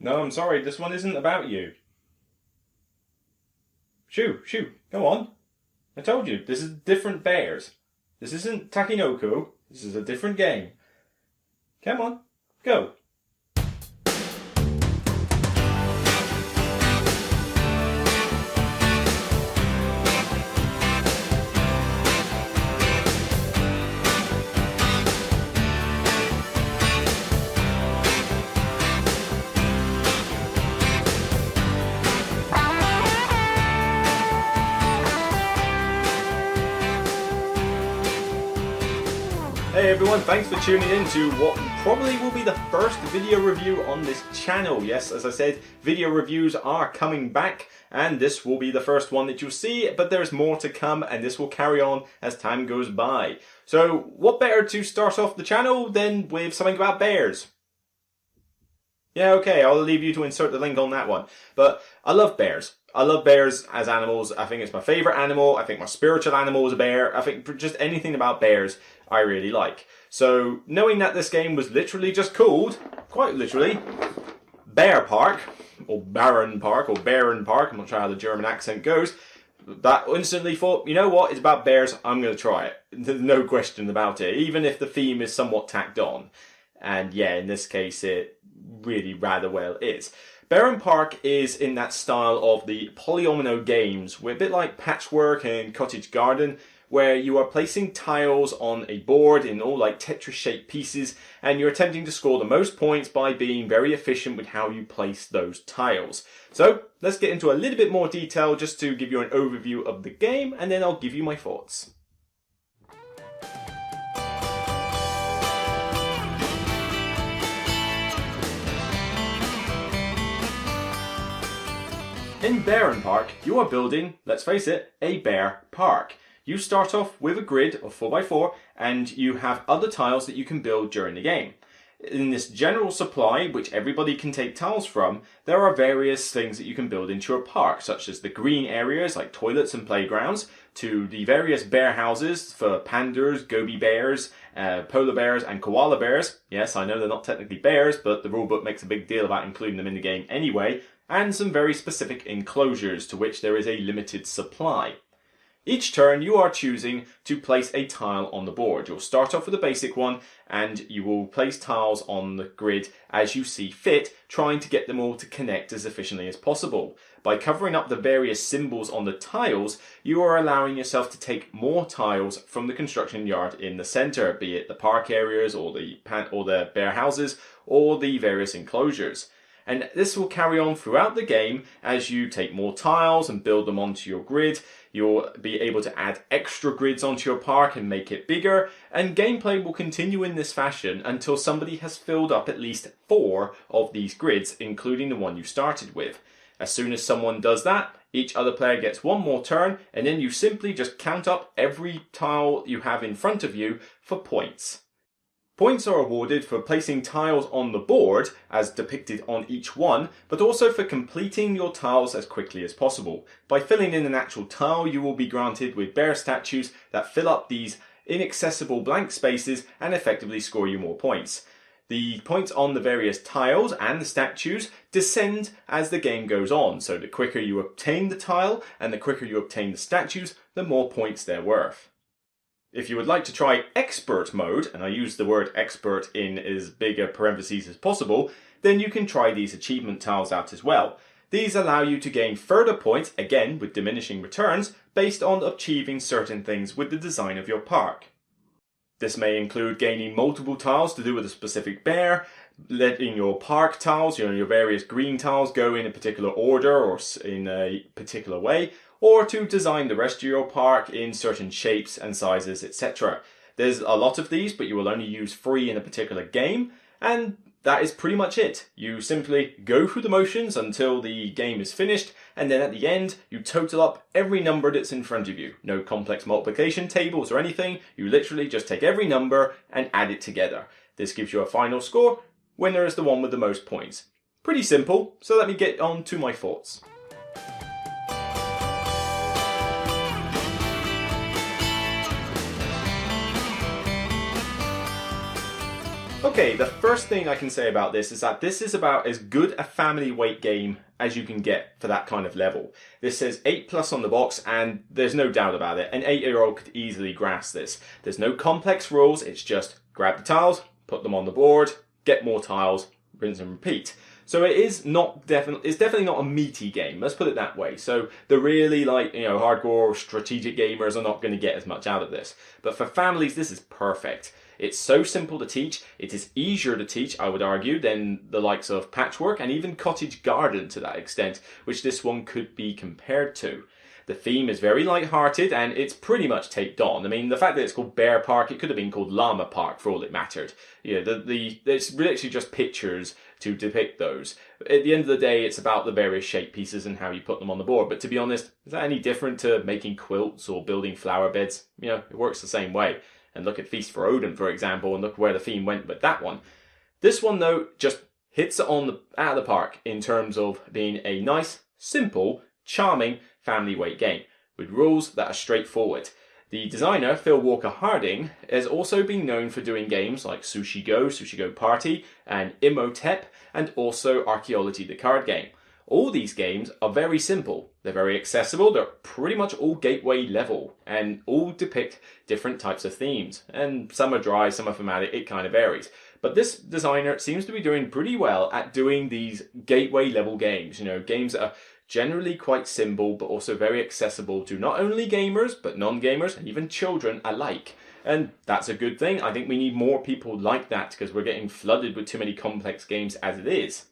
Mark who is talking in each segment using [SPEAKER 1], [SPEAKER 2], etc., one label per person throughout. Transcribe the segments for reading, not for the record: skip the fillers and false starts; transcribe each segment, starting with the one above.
[SPEAKER 1] No, I'm sorry, this one isn't about you. Shoo, go on. I told you, this is different bears. This isn't Takinoko, this is a different game. Come on, go. Hey everyone, thanks for tuning in to what probably will be the first video review on this channel. Yes, as I said, video reviews are coming back and this will be the first one that you'll see, but there's more to come and this will carry on as time goes by. So what better to start off the channel than with something about bears? Yeah, okay, I'll leave you to insert the link on that one. But I love bears. I love bears as animals. I think it's my favourite animal. I think my spiritual animal is a bear. I think just anything about bears I really like. So knowing that this game was literally just called, quite literally, Barenpark, or Barenpark, I'm not sure how the German accent goes, that instantly thought, you know what, it's about bears, I'm going to try it. There's no question about it, even if the theme is somewhat tacked on. And yeah, in this case it really rather well is. Barenpark is in that style of the polyomino games, with a bit like Patchwork and Cottage Garden, where you are placing tiles on a board in all like Tetris-shaped pieces, and you're attempting to score the most points by being very efficient with how you place those tiles. So let's get into a little bit more detail just to give you an overview of the game, and then I'll give you my thoughts. In Barenpark, you are building, let's face it, a bear park. You start off with a grid of 4x4 and you have other tiles that you can build during the game. In this general supply, which everybody can take tiles from, there are various things that you can build into your park, such as the green areas like toilets and playgrounds, to the various bear houses for pandas, goby bears, polar bears and koala bears. Yes, I know they're not technically bears, but the rulebook makes a big deal about including them in the game anyway, and some very specific enclosures to which there is a limited supply. Each turn you are choosing to place a tile on the board. You'll start off with a basic one and you will place tiles on the grid as you see fit, trying to get them all to connect as efficiently as possible. By covering up the various symbols on the tiles, you are allowing yourself to take more tiles from the construction yard in the center, be it the park areas or the bear houses or the various enclosures. And this will carry on throughout the game as you take more tiles and build them onto your grid. You'll be able to add extra grids onto your park and make it bigger, and gameplay will continue in this fashion until somebody has filled up at least 4 of these grids, including the one you started with. As soon as someone does that, each other player gets one more turn, and then you simply just count up every tile you have in front of you for points. Points are awarded for placing tiles on the board, as depicted on each one, but also for completing your tiles as quickly as possible. By filling in an actual tile, you will be granted with bear statues that fill up these inaccessible blank spaces and effectively score you more points. The points on the various tiles and the statues descend as the game goes on, so the quicker you obtain the tile and the quicker you obtain the statues, the more points they're worth. If you would like to try expert mode, and I use the word expert in as big a parentheses as possible, then you can try these achievement tiles out as well. These allow you to gain further points, again with diminishing returns, based on achieving certain things with the design of your park. This may include gaining multiple tiles to do with a specific bear, letting your park tiles, your various green tiles, go in a particular order or in a particular way, or to design the rest of your park in certain shapes and sizes, etc. There's a lot of these, but you will only use 3 in a particular game, and that is pretty much it. You simply go through the motions until the game is finished, and then at the end, you total up every number that's in front of you. No complex multiplication tables or anything, you literally just take every number and add it together. This gives you a final score. Winner is the one with the most points. Pretty simple, so let me get on to my thoughts. Okay, the first thing I can say about this is that this is about as good a family weight game as you can get for that kind of level. This says 8+ on the box, and there's no doubt about it. An 8-year-old could easily grasp this. There's no complex rules, it's just grab the tiles, put them on the board, get more tiles, rinse and repeat. So it is it's definitely not a meaty game, let's put it that way. So the really hardcore strategic gamers are not going to get as much out of this. But for families, this is perfect. It's so simple to teach, it is easier to teach, I would argue, than the likes of Patchwork and even Cottage Garden to that extent, which this one could be compared to. The theme is very light-hearted and it's pretty much taped on. I mean, the fact that it's called Bear Park, it could have been called Llama Park for all it mattered. It's literally just pictures to depict those. At the end of the day, it's about the various shape pieces and how you put them on the board. But to be honest, is that any different to making quilts or building flower beds? It works the same way. And look at Feast for Odin, for example, and look where the theme went with that one. This one, though, just hits it out of the park in terms of being a nice, simple, charming family weight game with rules that are straightforward. The designer, Phil Walker Harding, has also been known for doing games like Sushi Go Party, and Imhotep, and also Archaeology the card game. All these games are very simple, they're very accessible, they're pretty much all gateway level, and all depict different types of themes. And some are dry, some are thematic, it kind of varies. But this designer seems to be doing pretty well at doing these gateway level games, games that are generally quite simple, but also very accessible to not only gamers, but non-gamers, and even children alike. And that's a good thing. I think we need more people like that, because we're getting flooded with too many complex games as it is.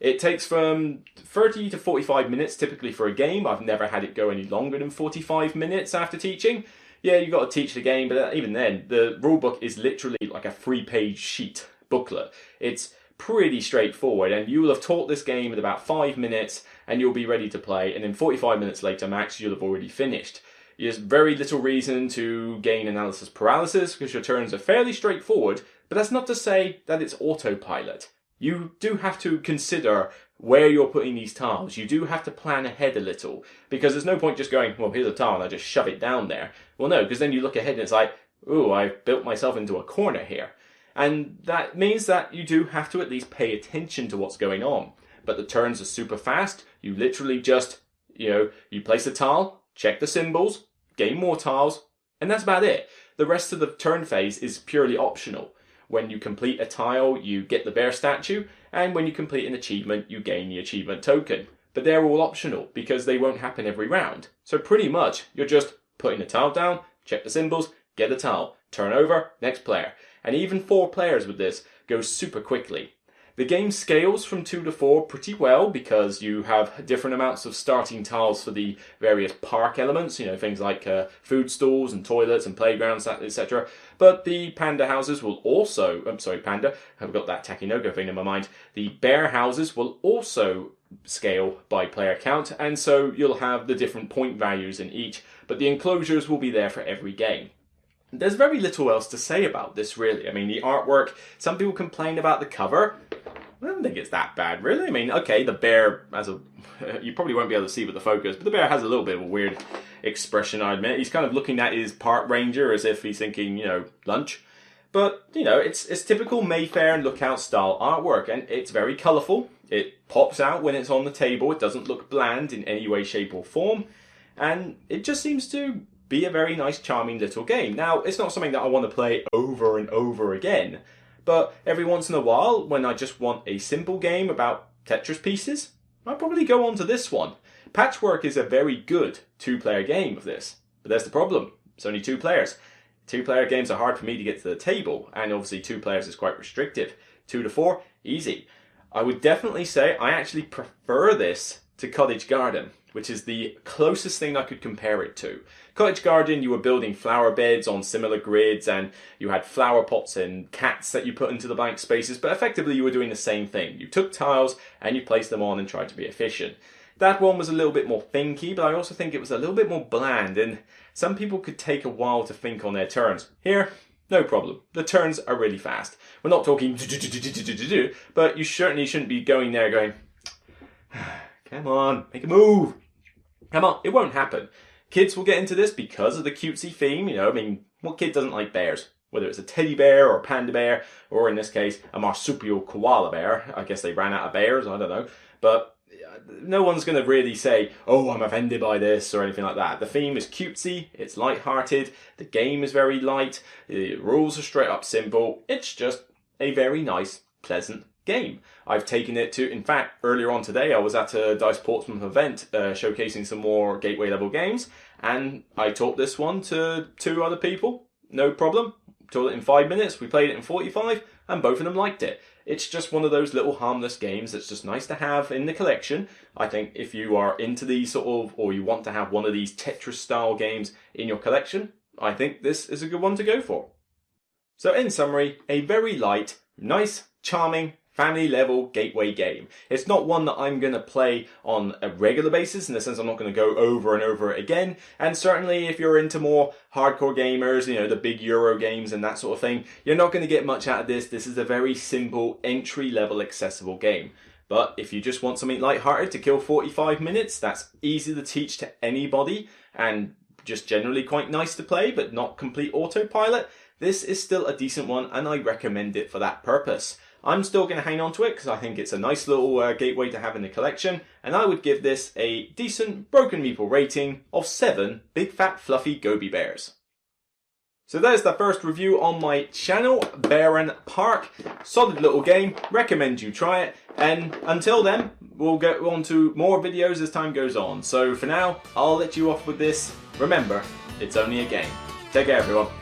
[SPEAKER 1] It takes from 30 to 45 minutes typically for a game. I've never had it go any longer than 45 minutes after teaching. Yeah, you've got to teach the game, but even then, the rulebook is literally like a 3-page sheet booklet. It's pretty straightforward, and you will have taught this game in about 5 minutes, and you'll be ready to play, and then 45 minutes later max, you'll have already finished. There's very little reason to gain analysis paralysis, because your turns are fairly straightforward, but that's not to say that it's autopilot. You do have to consider where you're putting these tiles. You do have to plan ahead a little, because there's no point just going, well, here's a tile and I just shove it down there. Well, no, because then you look ahead and it's like, ooh, I've built myself into a corner here. And that means that you do have to at least pay attention to what's going on. But the turns are super fast. You literally just, you place a tile, check the symbols, gain more tiles, and that's about it. The rest of the turn phase is purely optional. When you complete a tile, you get the bear statue, and when you complete an achievement, you gain the achievement token. But they're all optional, because they won't happen every round. So pretty much, you're just putting a tile down, check the symbols, get a tile, turn over, next player. And even 4 players with this goes super quickly. The game scales from 2 to 4 pretty well, because you have different amounts of starting tiles for the various park elements, things like food stalls and toilets and playgrounds, etc. But the panda houses will also, panda, I've got that Takinoko thing in my mind. The bear houses will also scale by player count, and so you'll have the different point values in each, but the enclosures will be there for every game. There's very little else to say about this, really. I mean, the artwork, some people complain about the cover. I don't think it's that bad, really. I mean, okay, the bear has you probably won't be able to see with the focus, but the bear has a little bit of a weird expression, I admit. He's kind of looking at his park ranger as if he's thinking, lunch. But, it's typical Mayfair and Lookout style artwork, and it's very colourful. It pops out when it's on the table. It doesn't look bland in any way, shape or form. And it just seems to be a very nice, charming little game. Now, it's not something that I want to play over and over again, but every once in a while, when I just want a simple game about Tetris pieces, I'll probably go on to this one. Patchwork is a very good 2-player game of this, but there's the problem. It's only 2 players. 2-player games are hard for me to get to the table, and obviously 2 players is quite restrictive. 2 to 4, easy. I would definitely say I actually prefer this to Cottage Garden, which is the closest thing I could compare it to. Cottage Garden, you were building flower beds on similar grids, and you had flower pots and cats that you put into the blank spaces, but effectively you were doing the same thing. You took tiles and you placed them on and tried to be efficient. That one was a little bit more thinky, but I also think it was a little bit more bland, and some people could take a while to think on their turns. Here, no problem. The turns are really fast. We're not talking but you certainly shouldn't be going there going, come on, make a move. Come on, it won't happen. Kids will get into this because of the cutesy theme, I mean, what kid doesn't like bears? whether it's a teddy bear or a panda bear, or in this case, a marsupial koala bear. I guess they ran out of bears, I don't know. But no one's going to really say, oh, I'm offended by this or anything like that. The theme is cutesy, it's light-hearted, the game is very light, the rules are straight up simple. It's just a very nice, pleasant game. I've taken it to, in fact, earlier on today I was at a Dice Portsmouth event showcasing some more gateway level games, and I taught this one to 2 other people, no problem. Taught it in 5 minutes, we played it in 45, and both of them liked it. It's just one of those little harmless games that's just nice to have in the collection. I think if you are into these or you want to have one of these Tetris style games in your collection, I think this is a good one to go for. So in summary, a very light, nice, charming, family level gateway game. It's not one that I'm going to play on a regular basis, in the sense I'm not going to go over and over it again. And certainly if you're into more hardcore gamers, the big Euro games and that sort of thing, you're not going to get much out of this. This is a very simple, entry level accessible game. But if you just want something lighthearted to kill 45 minutes, that's easy to teach to anybody and just generally quite nice to play, but not complete autopilot, this is still a decent one and I recommend it for that purpose. I'm still going to hang on to it because I think it's a nice little gateway to have in the collection, and I would give this a decent Broken Meeple rating of 7 big fat fluffy goby bears. So there's the first review on my channel, Barenpark. Solid little game, recommend you try it, and until then, we'll get on to more videos as time goes on. So for now, I'll let you off with this. Remember, it's only a game. Take care everyone.